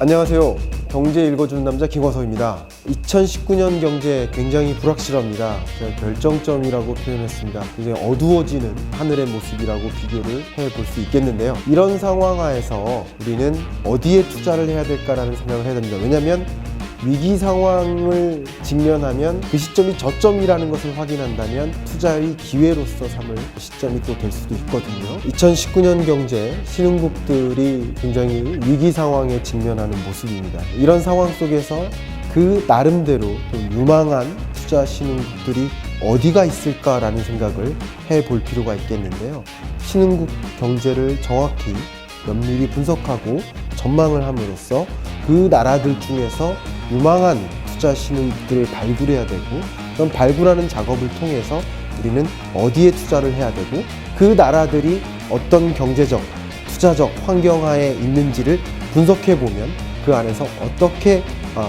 안녕하세요. 경제 읽어주는 남자 김광석입니다. 2019년 경제 굉장히 불확실합니다. 제가 결정점이라고 표현했습니다. 굉장히 어두워지는 하늘의 모습이라고 비교를 해볼 수 있겠는데요. 이런 상황 하에서 우리는 어디에 투자를 해야 될까라는 생각을 해야 됩니다. 왜냐하면 위기 상황을 직면하면 그 시점이 저점이라는 것을 확인한다면 투자의 기회로서 삼을 시점이 또 될 수도 있거든요. 2019년 경제 신흥국들이 굉장히 위기 상황에 직면하는 모습입니다. 이런 상황 속에서 그 나름대로 좀 유망한 투자 신흥국들이 어디가 있을까라는 생각을 해볼 필요가 있겠는데요. 신흥국 경제를 정확히 면밀히 분석하고 전망을 함으로써 그 나라들 중에서 유망한 투자 신흥국들을 발굴해야 되고, 그럼 발굴하는 작업을 통해서 우리는 어디에 투자를 해야 되고 그 나라들이 어떤 경제적, 투자적 환경하에 있는지를 분석해 보면 그 안에서 어떻게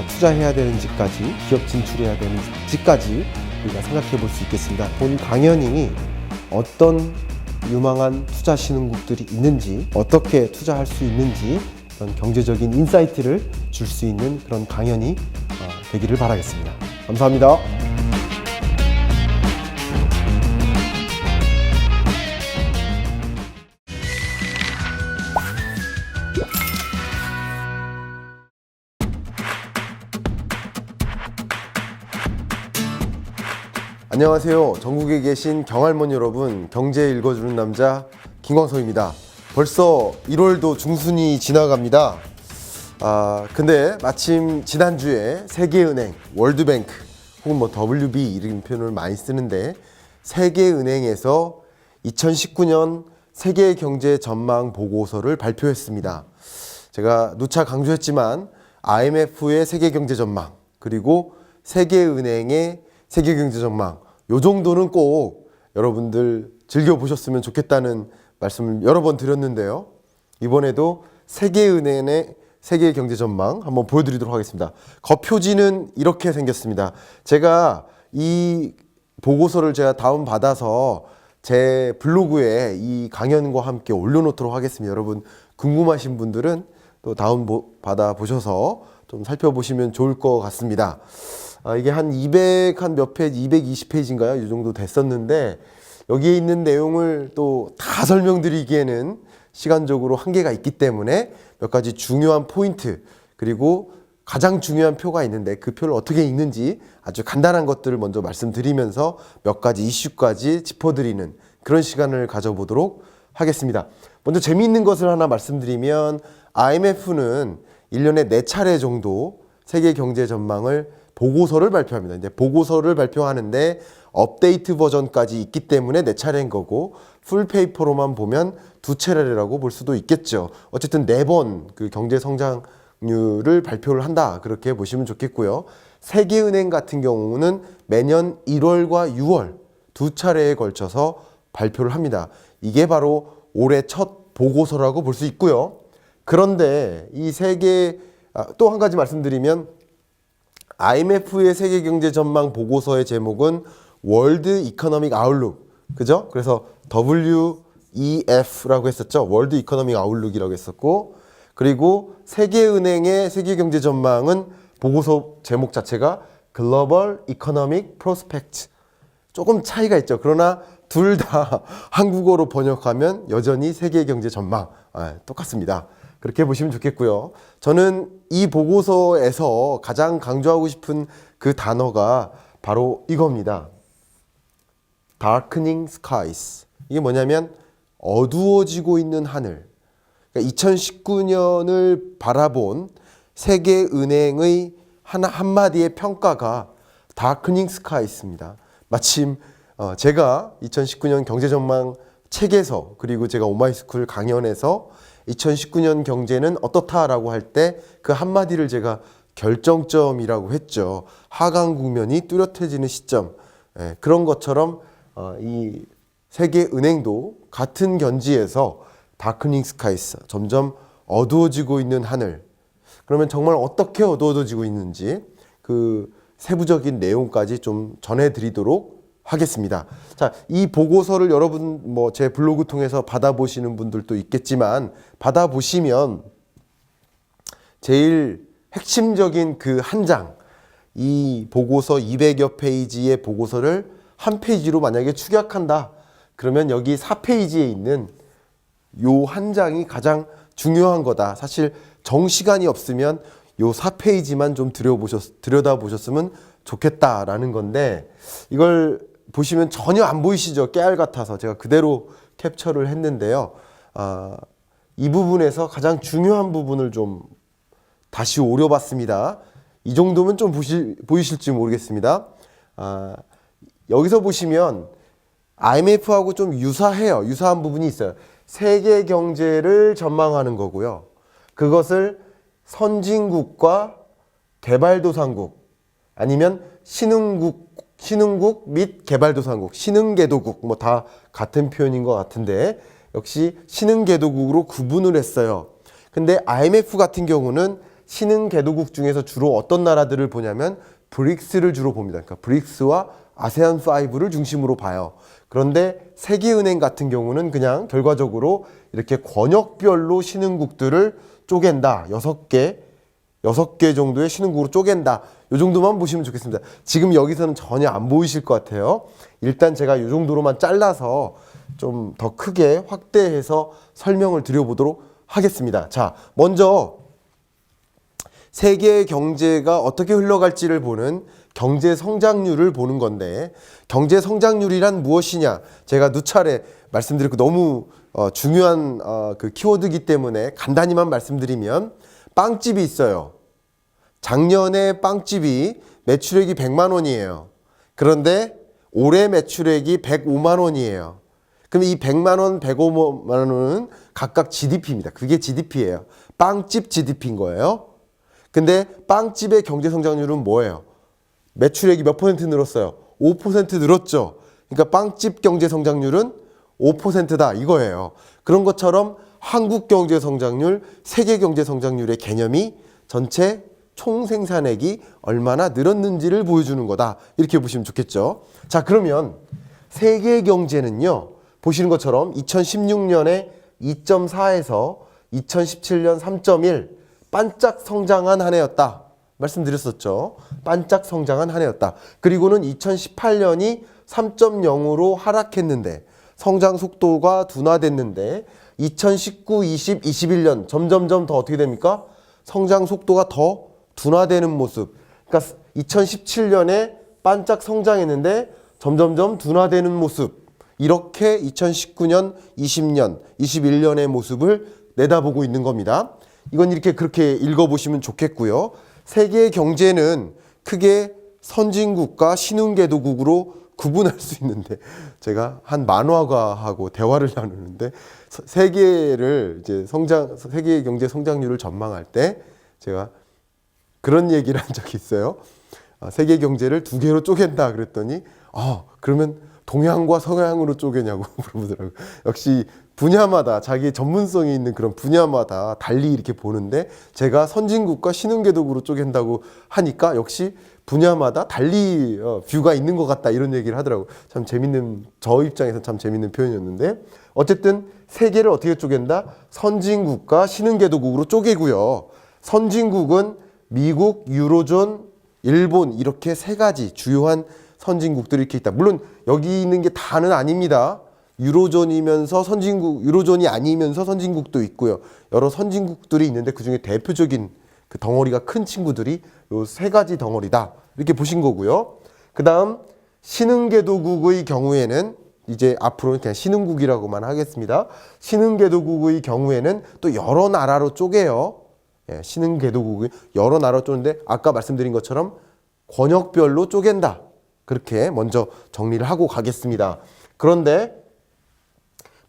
투자해야 되는지까지, 기업 진출해야 되는지까지 우리가 생각해 볼 수 있겠습니다. 본 강연이 어떤 유망한 투자 신흥국들이 있는지, 어떻게 투자할 수 있는지 그런 경제적인 인사이트를 줄 수 있는 그런 강연이 되기를 바라겠습니다. 감사합니다. 안녕하세요. 전국에 계신 경할머니 여러분, 경제 읽어주는 남자 김광석입니다. 벌써 1월도 중순이 지나갑니다. 근데 마침 지난주에 세계은행, 월드뱅크 혹은 WB 이런 표현을 많이 쓰는데, 세계은행에서 2019년 세계 경제 전망 보고서를 발표했습니다. 제가 누차 강조했지만 IMF의 세계 경제 전망, 그리고 세계은행의 세계 경제 전망, 요 정도는 꼭 여러분들 즐겨보셨으면 좋겠다는 말씀을 여러 번 드렸는데요. 이번에도 세계은행의 세계 경제 전망 한번 보여드리도록 하겠습니다. 겉표지는 이렇게 생겼습니다. 제가 이 보고서를 다운받아서 제 블로그에 이 강연과 함께 올려놓도록 하겠습니다. 여러분 궁금하신 분들은 또 다운받아 보셔서 좀 살펴보시면 좋을 것 같습니다. 이게 한 200, 한 몇 페이지, 220페이지인가요? 이 정도 됐었는데, 여기에 있는 내용을 또 다 설명드리기에는 시간적으로 한계가 있기 때문에 몇 가지 중요한 포인트, 그리고 가장 중요한 표가 있는데 그 표를 어떻게 읽는지 아주 간단한 것들을 먼저 말씀드리면서 몇 가지 이슈까지 짚어드리는 그런 시간을 가져보도록 하겠습니다. 먼저 재미있는 것을 하나 말씀드리면, IMF는 1년에 4차례 정도 세계 경제 전망을 보고서를 발표합니다. 이제 보고서를 발표하는데 업데이트 버전까지 있기 때문에 4차례인 거고, 풀페이퍼로만 보면 2차례라고 볼 수도 있겠죠. 어쨌든 4번 그 경제 성장률을 발표를 한다, 그렇게 보시면 좋겠고요. 세계은행 같은 경우는 매년 1월과 6월 2차례에 걸쳐서 발표를 합니다. 이게 바로 올해 첫 보고서라고 볼 수 있고요. 그런데 이 또 한 가지 말씀드리면, IMF의 세계 경제 전망 보고서의 제목은 월드 이코노믹 아웃룩, 그죠? 그래서 WEF라고 했었죠. 월드 이코노믹 아웃룩이라고 했었고, 그리고 세계은행의 세계 경제 전망은 보고서 제목 자체가 글로벌 이코노믹 프로스펙트. 조금 차이가 있죠. 그러나 둘 다 한국어로 번역하면 여전히 세계 경제 전망, 똑같습니다. 그렇게 보시면 좋겠고요. 저는 이 보고서에서 가장 강조하고 싶은 그 단어가 바로 이겁니다. Darkening skies. 이게 뭐냐면 어두워지고 있는 하늘. 그러니까 2019년을 바라본 세계은행의 한마디의 평가가 Darkening skies입니다. 마침 제가 2019년 경제전망 책에서, 그리고 제가 오마이스쿨 강연에서 2019년 경제는 어떻다라고 할 때 그 한마디를 제가 결정점이라고 했죠. 하강 국면이 뚜렷해지는 시점. 그런 것처럼 이 세계은행도 같은 견지에서 다크닝 스카이스, 점점 어두워지고 있는 하늘. 그러면 정말 어떻게 어두워지고 있는지 그 세부적인 내용까지 좀 전해드리도록 하겠습니다. 자, 이 보고서를 여러분 제 블로그 통해서 받아보시는 분들도 있겠지만, 받아보시면 제일 핵심적인 그 한 장, 이 보고서 200여 페이지의 보고서를 한 페이지로 만약에 축약한다. 그러면 여기 4페이지에 있는 요 한 장이 가장 중요한 거다. 사실 정시간이 없으면 요 4페이지만 좀 들여다보셨으면 좋겠다라는 건데, 이걸 보시면 전혀 안 보이시죠? 깨알 같아서 제가 그대로 캡처를 했는데요. 이 부분에서 가장 중요한 부분을 좀 다시 오려봤습니다. 이 정도면 좀 보이실지 모르겠습니다. 여기서 보시면 IMF하고 좀 유사해요. 유사한 부분이 있어요. 세계 경제를 전망하는 거고요. 그것을 선진국과 개발도상국 아니면 신흥국 및 개발도상국, 신흥개도국 뭐 다 같은 표현인 것 같은데 역시 신흥개도국으로 구분을 했어요. 근데 IMF 같은 경우는 신흥개도국 중에서 주로 어떤 나라들을 보냐면 브릭스를 주로 봅니다. 그러니까 브릭스와 아세안 5를 중심으로 봐요. 그런데 세계은행 같은 경우는 그냥 결과적으로 이렇게 권역별로 신흥국들을 쪼갠다. 6개 정도의 신흥국으로 쪼갠다. 이 정도만 보시면 좋겠습니다. 지금 여기서는 전혀 안 보이실 것 같아요. 일단 제가 이 정도로만 잘라서 좀 더 크게 확대해서 설명을 드려보도록 하겠습니다. 자, 먼저 세계 경제가 어떻게 흘러갈지를 보는 경제 성장률을 보는 건데, 경제 성장률이란 무엇이냐? 제가 누차례 말씀드렸고 너무 중요한 그 키워드이기 때문에 간단히만 말씀드리면, 빵집이 있어요. 작년에 빵집이 매출액이 100만 원이에요. 그런데 올해 매출액이 105만 원이에요. 그럼 이 100만 원, 105만 원은 각각 GDP입니다. 그게 GDP예요. 빵집 GDP인 거예요. 근데 빵집의 경제 성장률은 뭐예요? 매출액이 몇 퍼센트 늘었어요? 5% 늘었죠. 그러니까 빵집 경제 성장률은 5%다 이거예요. 그런 것처럼 한국 경제 성장률, 세계 경제 성장률의 개념이 전체 총생산액이 얼마나 늘었는지를 보여주는 거다. 이렇게 보시면 좋겠죠. 자, 그러면 세계 경제는요, 보시는 것처럼 2016년에 2.4에서 2017년 3.1 반짝 성장한 한 해였다. 말씀드렸었죠. 반짝 성장한 한 해였다. 그리고는 2018년이 3.0으로 하락했는데 성장 속도가 둔화됐는데 2019, 20, 21년 점점점 더 어떻게 됩니까? 성장 속도가 더 둔화되는 모습. 그러니까 2017년에 반짝 성장했는데 점점점 둔화되는 모습. 이렇게 2019년, 20년, 21년의 모습을 내다보고 있는 겁니다. 이건 이렇게 그렇게 읽어보시면 좋겠고요. 세계 경제는 크게 선진국과 신흥개도국으로 구분할 수 있는데, 제가 한 만화가하고 대화를 나누는데 세계를 이제 세계 경제 성장률을 전망할 때 제가 그런 얘기를 한 적이 있어요. 세계 경제를 두 개로 쪼갠다 그랬더니 그러면 동양과 서양으로 쪼개냐고 물어보더라고요. 역시 분야마다 자기 전문성이 있는 그런 분야마다 달리 이렇게 보는데, 제가 선진국과 신흥개도국으로 쪼갠다고 하니까 역시 분야마다 달리 뷰가 있는 것 같다 이런 얘기를 하더라고요. 참 재밌는, 저 입장에서 참 재밌는 표현이었는데, 어쨌든 세계를 어떻게 쪼갠다? 선진국과 신흥개도국으로 쪼개고요. 선진국은 미국, 유로존, 일본 이렇게 세 가지 주요한 선진국들이 이렇게 있다. 물론 여기 있는 게 다는 아닙니다. 유로존이면서 선진국, 유로존이 아니면서 선진국도 있고요. 여러 선진국들이 있는데 그중에 대표적인 그 덩어리가 큰 친구들이 요 세 가지 덩어리다. 이렇게 보신 거고요. 그 다음 신흥개도국의 경우에는 이제 앞으로는 그냥 신흥국이라고만 하겠습니다. 신흥개도국의 경우에는 또 여러 나라로 쪼개요. 신흥개도국이 여러 나라로 쪼는데 아까 말씀드린 것처럼 권역별로 쪼갠다. 그렇게 먼저 정리를 하고 가겠습니다. 그런데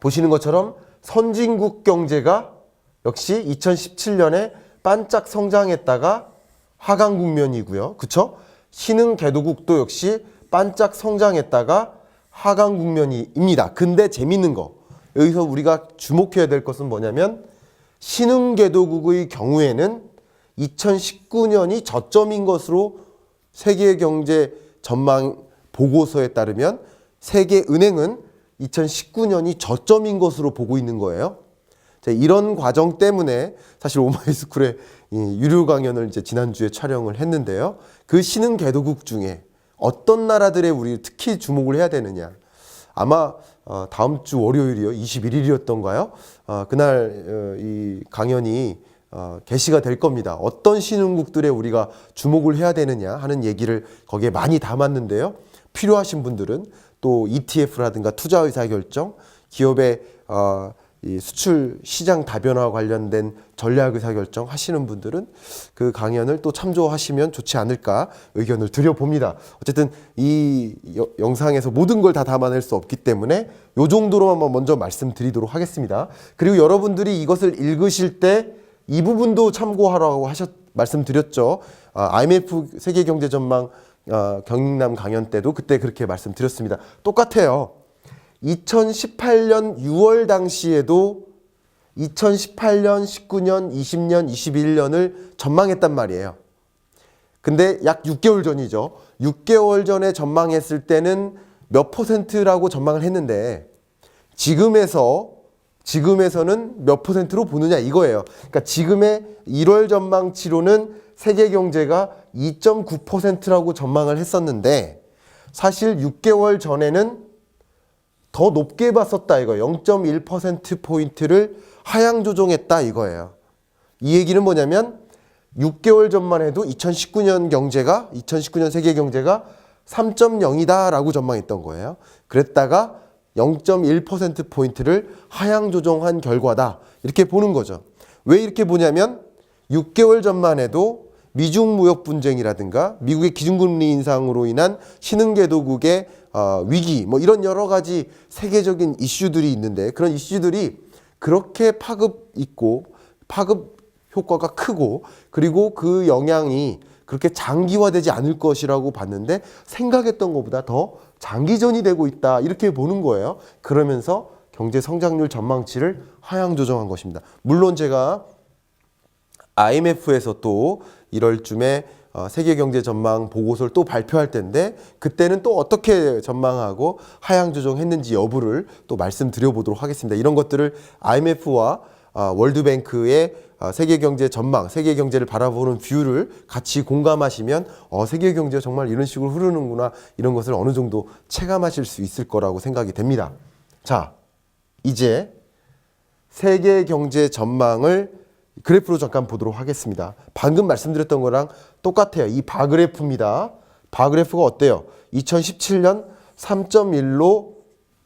보시는 것처럼 선진국 경제가 역시 2017년에 반짝 성장했다가 하강 국면이고요. 그쵸? 신흥개도국도 역시 반짝 성장했다가 하강 국면입니다. 근데 재밌는 거, 여기서 우리가 주목해야 될 것은 뭐냐면 신흥개도국의 경우에는 2019년이 저점인 것으로 세계경제 전망 보고서에 따르면 세계은행은 2019년이 저점인 것으로 보고 있는 거예요. 이런 과정 때문에 사실 오마이스쿨에 이 유료 강연을 이제 지난주에 촬영을 했는데요. 그 신흥 개도국 중에 어떤 나라들에 우리 특히 주목을 해야 되느냐. 아마 다음 주 월요일이요, 21일이었던가요? 그날 이 강연이 게시가 될 겁니다. 어떤 신흥국들에 우리가 주목을 해야 되느냐 하는 얘기를 거기에 많이 담았는데요. 필요하신 분들은 또 ETF라든가 투자 의사 결정, 기업의 이 수출 시장 다변화와 관련된 전략 의사 결정 하시는 분들은 그 강연을 또 참조하시면 좋지 않을까 의견을 드려봅니다. 어쨌든 이 영상에서 모든 걸 다 담아낼 수 없기 때문에 이 정도로만 먼저 말씀드리도록 하겠습니다. 그리고 여러분들이 이것을 읽으실 때 이 부분도 참고하라고 말씀드렸죠. IMF 세계경제전망 경남 강연 때도 그때 그렇게 말씀드렸습니다. 똑같아요. 2018년 6월 당시에도 2018년, 19년, 20년, 21년을 전망했단 말이에요. 근데 약 6개월 전이죠. 6개월 전에 전망했을 때는 몇 %라고 전망을 했는데 지금에서는 몇 %로 보느냐 이거예요. 그러니까 지금의 1월 전망치로는 세계 경제가 2.9%라고 전망을 했었는데 사실 6개월 전에는 더 높게 봤었다 이거예요. 0.1%포인트를 하향 조정했다 이거예요. 이 얘기는 뭐냐면 6개월 전만 해도 2019년 세계 경제가 3.0이다 라고 전망했던 거예요. 그랬다가 0.1%포인트를 하향 조정한 결과다 이렇게 보는 거죠. 왜 이렇게 보냐면 6개월 전만 해도 미중 무역 분쟁이라든가 미국의 기준금리 인상으로 인한 신흥개도국의 위기 뭐 이런 여러 가지 세계적인 이슈들이 있는데 그런 이슈들이 그렇게 파급 효과가 크고 그리고 그 영향이 그렇게 장기화되지 않을 것이라고 봤는데 생각했던 것보다 더 장기전이 되고 있다 이렇게 보는 거예요. 그러면서 경제 성장률 전망치를 하향 조정한 것입니다. 물론 제가 IMF에서 또 1월쯤에 세계 경제 전망 보고서를 또 발표할 텐데 그때는 또 어떻게 전망하고 하향 조정했는지 여부를 또 말씀드려 보도록 하겠습니다. 이런 것들을 IMF와 월드뱅크의 세계 경제 전망, 세계 경제를 바라보는 뷰를 같이 공감하시면 세계 경제가 정말 이런 식으로 흐르는구나 이런 것을 어느 정도 체감하실 수 있을 거라고 생각이 됩니다. 자, 이제 세계 경제 전망을 그래프로 잠깐 보도록 하겠습니다. 방금 말씀드렸던 거랑 똑같아요. 이 바그래프입니다. 바그래프가 어때요? 2017년 3.1로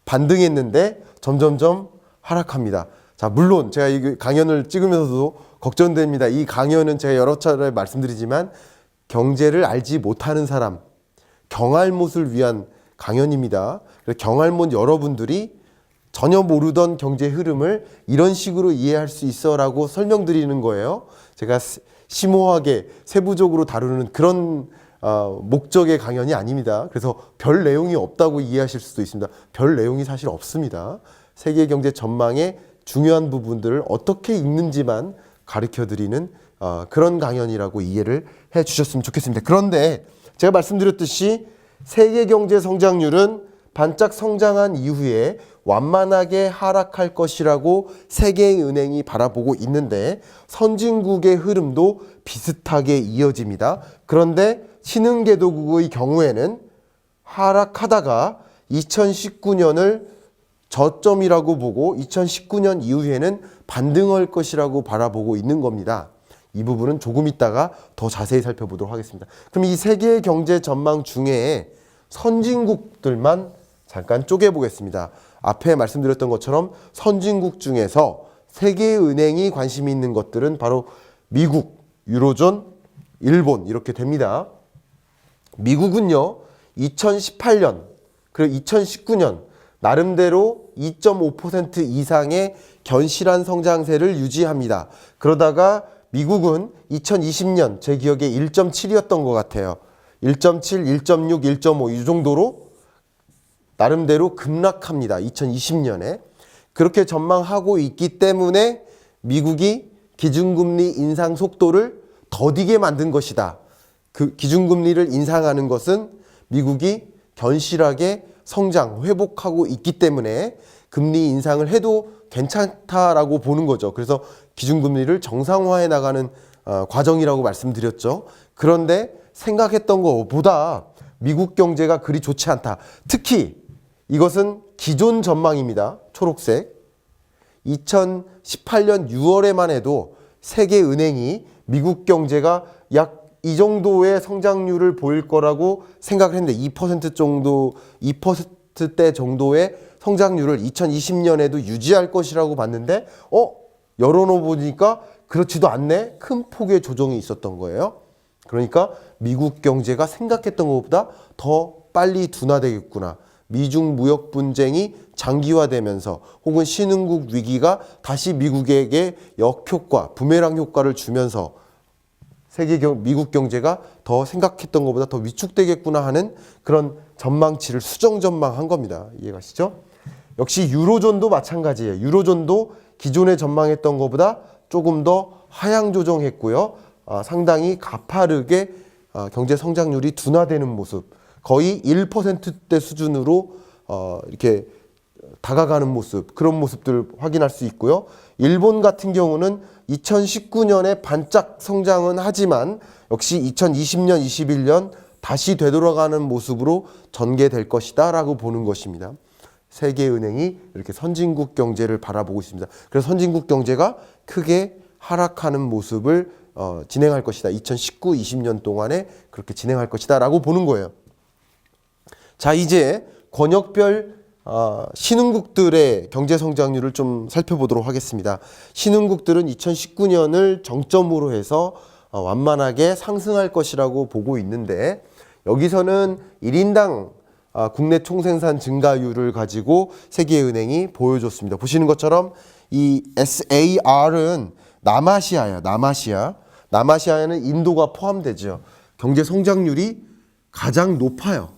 반등했는데 점점점 하락합니다. 자, 물론 제가 이 강연을 찍으면서도 걱정됩니다. 이 강연은 제가 여러 차례 말씀드리지만 경제를 알지 못하는 사람, 경알못을 위한 강연입니다. 그래서 경알못 여러분들이 전혀 모르던 경제 흐름을 이런 식으로 이해할 수 있어라고 설명드리는 거예요. 제가 심오하게 세부적으로 다루는 그런 목적의 강연이 아닙니다. 그래서 별 내용이 없다고 이해하실 수도 있습니다. 별 내용이 사실 없습니다. 세계 경제 전망의 중요한 부분들을 어떻게 읽는지만 가르쳐드리는 그런 강연이라고 이해를 해 주셨으면 좋겠습니다. 그런데 제가 말씀드렸듯이 세계 경제 성장률은 반짝 성장한 이후에 완만하게 하락할 것이라고 세계은행이 바라보고 있는데 선진국의 흐름도 비슷하게 이어집니다. 그런데 신흥개도국의 경우에는 하락하다가 2019년을 저점이라고 보고 2019년 이후에는 반등할 것이라고 바라보고 있는 겁니다. 이 부분은 조금 있다가 더 자세히 살펴보도록 하겠습니다. 그럼 이 세계 경제 전망 중에 선진국들만 잠깐 쪼개보겠습니다. 앞에 말씀드렸던 것처럼 선진국 중에서 세계은행이 관심이 있는 것들은 바로 미국, 유로존, 일본 이렇게 됩니다. 미국은요 2018년 그리고 2019년 나름대로 2.5% 이상의 견실한 성장세를 유지합니다. 그러다가 미국은 2020년 제 기억에 1.7이었던 것 같아요. 1.7, 1.6, 1.5 이 정도로 나름대로 급락합니다. 2020년에. 그렇게 전망하고 있기 때문에 미국이 기준금리 인상 속도를 더디게 만든 것이다. 그 기준금리를 인상하는 것은 미국이 견실하게 성장, 회복하고 있기 때문에 금리 인상을 해도 괜찮다라고 보는 거죠. 그래서 기준금리를 정상화해 나가는 과정이라고 말씀드렸죠. 그런데 생각했던 것보다 미국 경제가 그리 좋지 않다. 특히 이것은 기존 전망입니다. 초록색. 2018년 6월에만 해도 세계은행이 미국 경제가 약 이 정도의 성장률을 보일 거라고 생각을 했는데 2% 정도, 2%대 정도의 성장률을 2020년에도 유지할 것이라고 봤는데 열어놓어 보니까 그렇지도 않네. 큰 폭의 조정이 있었던 거예요. 그러니까 미국 경제가 생각했던 것보다 더 빨리 둔화되겠구나. 미중 무역 분쟁이 장기화되면서 혹은 신흥국 위기가 다시 미국에게 역효과, 부메랑 효과를 주면서 미국 경제가 더 생각했던 것보다 더 위축되겠구나 하는 그런 전망치를 수정 전망한 겁니다. 이해가시죠? 역시 유로존도 마찬가지예요. 유로존도 기존에 전망했던 것보다 조금 더 하향 조정했고요. 상당히 가파르게 경제 성장률이 둔화되는 모습, 거의 1%대 수준으로 이렇게 다가가는 모습, 그런 모습들을 확인할 수 있고요. 일본 같은 경우는 2019년에 반짝 성장은 하지만 역시 2020년, 21년 다시 되돌아가는 모습으로 전개될 것이다 라고 보는 것입니다. 세계은행이 이렇게 선진국 경제를 바라보고 있습니다. 그래서 선진국 경제가 크게 하락하는 모습을 진행할 것이다. 2019, 20년 동안에 그렇게 진행할 것이다 라고 보는 거예요. 자, 이제 권역별 신흥국들의 경제 성장률을 좀 살펴보도록 하겠습니다. 신흥국들은 2019년을 정점으로 해서 완만하게 상승할 것이라고 보고 있는데, 여기서는 1인당 국내 총생산 증가율을 가지고 세계은행이 보여줬습니다. 보시는 것처럼 이 SAR은 남아시아예요. 남아시아에는 인도가 포함되죠. 경제 성장률이 가장 높아요.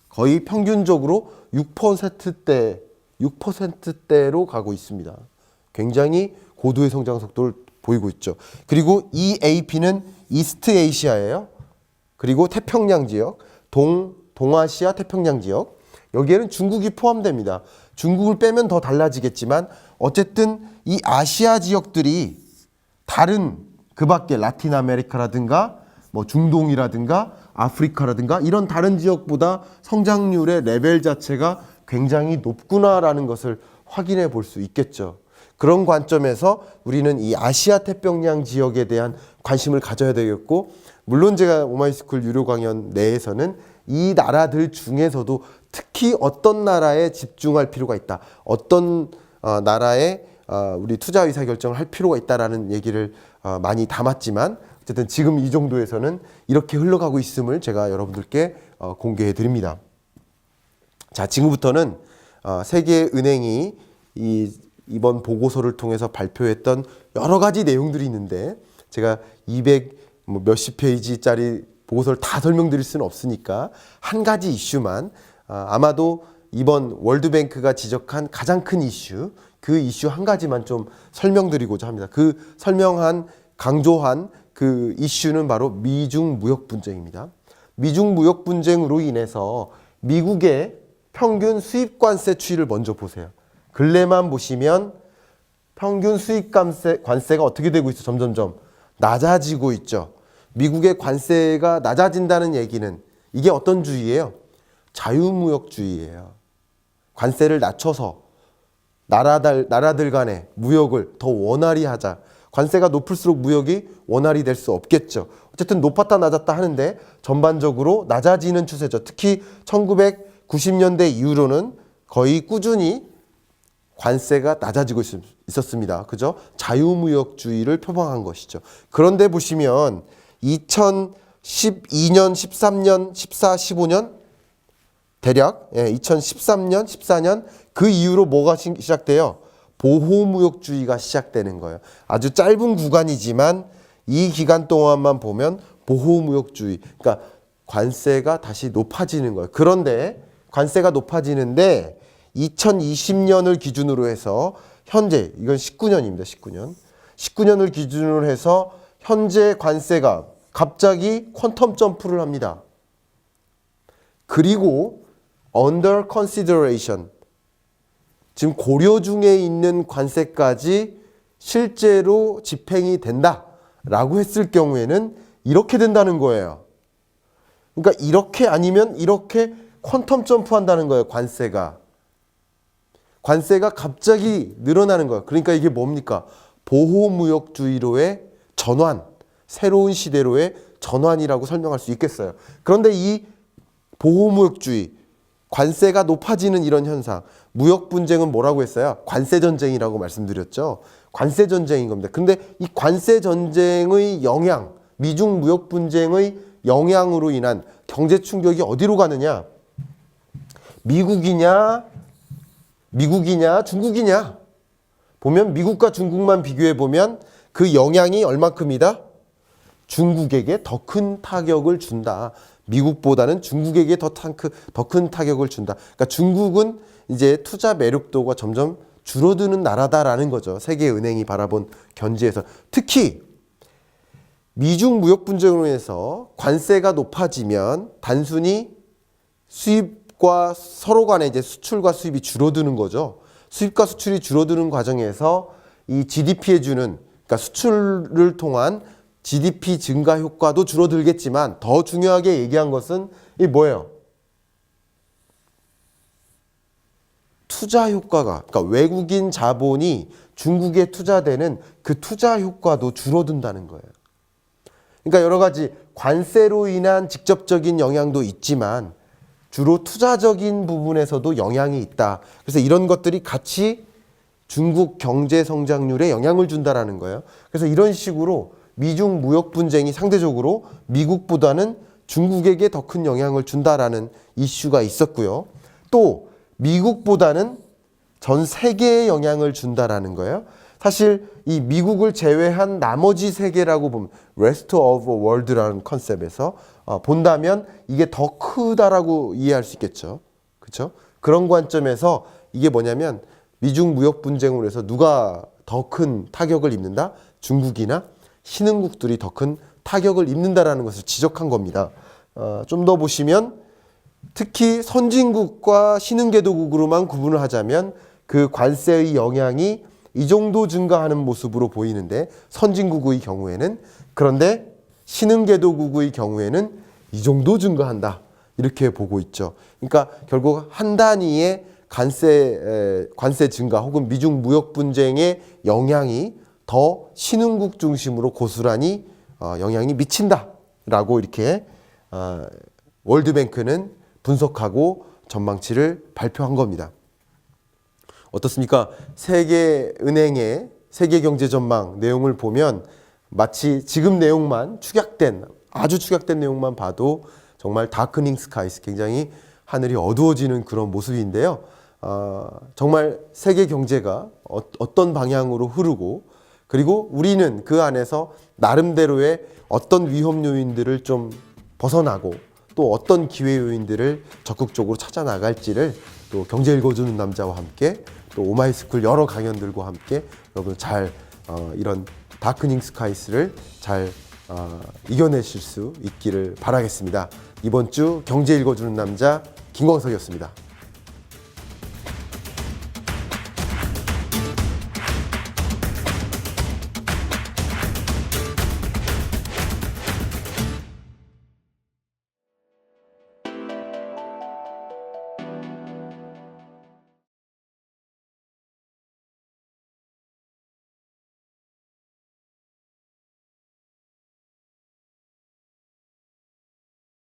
거의 평균적으로 6%대로 가고 있습니다. 굉장히 고도의 성장 속도를 보이고 있죠. 그리고 EAP는 이스트 에이시아예요. 그리고 태평양 지역, 동아시아 태평양 지역. 여기에는 중국이 포함됩니다. 중국을 빼면 더 달라지겠지만 어쨌든 이 아시아 지역들이 다른 그 밖에 라틴 아메리카라든가 뭐 중동이라든가 아프리카라든가 이런 다른 지역보다 성장률의 레벨 자체가 굉장히 높구나라는 것을 확인해 볼 수 있겠죠. 그런 관점에서 우리는 이 아시아 태평양 지역에 대한 관심을 가져야 되겠고, 물론 제가 오마이스쿨 유료 강연 내에서는 이 나라들 중에서도 특히 어떤 나라에 집중할 필요가 있다, 어떤 나라에 우리 투자 의사결정을 할 필요가 있다라는 얘기를 많이 담았지만, 어쨌든 지금 이 정도에서는 이렇게 흘러가고 있음을 제가 여러분들께 공개해 드립니다. 자, 지금부터는 세계은행이 이번 보고서를 통해서 발표했던 여러 가지 내용들이 있는데, 제가 200 몇십 페이지짜리 보고서를 다 설명드릴 수는 없으니까 한 가지 이슈만, 아마도 이번 월드뱅크가 지적한 가장 큰 이슈, 그 이슈 한 가지만 좀 설명드리고자 합니다. 그 강조한 그 이슈는 바로 미중 무역 분쟁입니다. 미중 무역 분쟁으로 인해서 미국의 평균 수입 관세 추이를 먼저 보세요. 근래만 보시면 평균 수입 관세가 어떻게 되고 있어? 점점점 낮아지고 있죠. 미국의 관세가 낮아진다는 얘기는 이게 어떤 주의예요? 자유무역주의예요. 관세를 낮춰서 나라들 간의 무역을 더 원활히 하자. 관세가 높을수록 무역이 원활히 될 수 없겠죠. 어쨌든 높았다 낮았다 하는데 전반적으로 낮아지는 추세죠. 특히 1990년대 이후로는 거의 꾸준히 관세가 낮아지고 있었습니다. 그죠? 자유무역주의를 표방한 것이죠. 그런데 보시면 2012년, 13년, 14, 15년 대략 2013년, 14년 그 이후로 뭐가 시작돼요? 보호무역주의가 시작되는 거예요. 아주 짧은 구간이지만 이 기간 동안만 보면 보호무역주의, 그러니까 관세가 다시 높아지는 거예요. 그런데 관세가 높아지는데 2020년을 기준으로 해서 현재, 이건 19년입니다. 19년을 기준으로 해서 현재 관세가 갑자기 퀀텀 점프를 합니다. 그리고 under consideration, 지금 고려 중에 있는 관세까지 실제로 집행이 된다 라고 했을 경우에는 이렇게 된다는 거예요. 그러니까 이렇게 아니면 이렇게 퀀텀 점프한다는 거예요. 관세가 갑자기 늘어나는 거예요. 그러니까 이게 뭡니까? 보호무역주의로의 전환, 새로운 시대로의 전환이라고 설명할 수 있겠어요. 그런데 이 보호무역주의, 관세가 높아지는 이런 현상, 무역분쟁은 뭐라고 했어요? 관세전쟁이라고 말씀드렸죠. 관세전쟁인 겁니다. 근데 이 관세전쟁의 영향, 미중 무역분쟁의 영향으로 인한 경제 충격이 어디로 가느냐? 미국이냐, 중국이냐? 보면 미국과 중국만 비교해 보면 그 영향이 얼마큼이다? 중국에게 더 큰 타격을 준다. 미국보다는 중국에게 더 큰 타격을 준다. 그러니까 중국은 이제 투자 매력도가 점점 줄어드는 나라다라는 거죠. 세계은행이 바라본 견지에서. 특히 미중 무역 분쟁으로 인해서 관세가 높아지면 단순히 수입과 서로 간에 이제 수출과 수입이 줄어드는 거죠. 수입과 수출이 줄어드는 과정에서 이 GDP에 주는, 그러니까 수출을 통한 GDP 증가 효과도 줄어들겠지만 더 중요하게 얘기한 것은 이 뭐예요? 투자 효과가, 그러니까 외국인 자본이 중국에 투자되는 그 투자 효과도 줄어든다는 거예요. 그러니까 여러 가지 관세로 인한 직접적인 영향도 있지만 주로 투자적인 부분에서도 영향이 있다. 그래서 이런 것들이 같이 중국 경제 성장률에 영향을 준다라는 거예요. 그래서 이런 식으로 미중 무역 분쟁이 상대적으로 미국보다는 중국에게 더 큰 영향을 준다라는 이슈가 있었고요. 또 미국보다는 전 세계에 영향을 준다라는 거예요. 사실 이 미국을 제외한 나머지 세계라고 보면 rest of the world라는 컨셉에서 본다면 이게 더 크다라고 이해할 수 있겠죠. 그렇죠? 그런 관점에서 이게 뭐냐면 미중 무역 분쟁으로 해서 누가 더 큰 타격을 입는다? 중국이나 신흥국들이 더 큰 타격을 입는다라는 것을 지적한 겁니다. 좀 더 보시면 특히 선진국과 신흥개도국으로만 구분을 하자면 그 관세의 영향이 이 정도 증가하는 모습으로 보이는데 선진국의 경우에는, 그런데 신흥개도국의 경우에는 이 정도 증가한다. 이렇게 보고 있죠. 그러니까 결국 한 단위의 관세 증가 혹은 미중 무역 분쟁의 영향이 더 신흥국 중심으로 고스란히 영향이 미친다라고 이렇게 월드뱅크는 분석하고 전망치를 발표한 겁니다. 어떻습니까? 세계은행의 세계경제전망 내용을 보면 마치 지금 내용만 아주 축약된 내용만 봐도 정말 다크닝 스카이스, 굉장히 하늘이 어두워지는 그런 모습인데요. 정말 세계 경제가 어떤 방향으로 흐르고, 그리고 우리는 그 안에서 나름대로의 어떤 위험 요인들을 좀 벗어나고 또 어떤 기회 요인들을 적극적으로 찾아 나갈지를 또 경제 읽어주는 남자와 함께 또 오마이스쿨 여러 강연들과 함께 여러분 잘 이런 다크닝 스카이스를 잘 이겨내실 수 있기를 바라겠습니다. 이번 주 경제 읽어주는 남자 김광석이었습니다.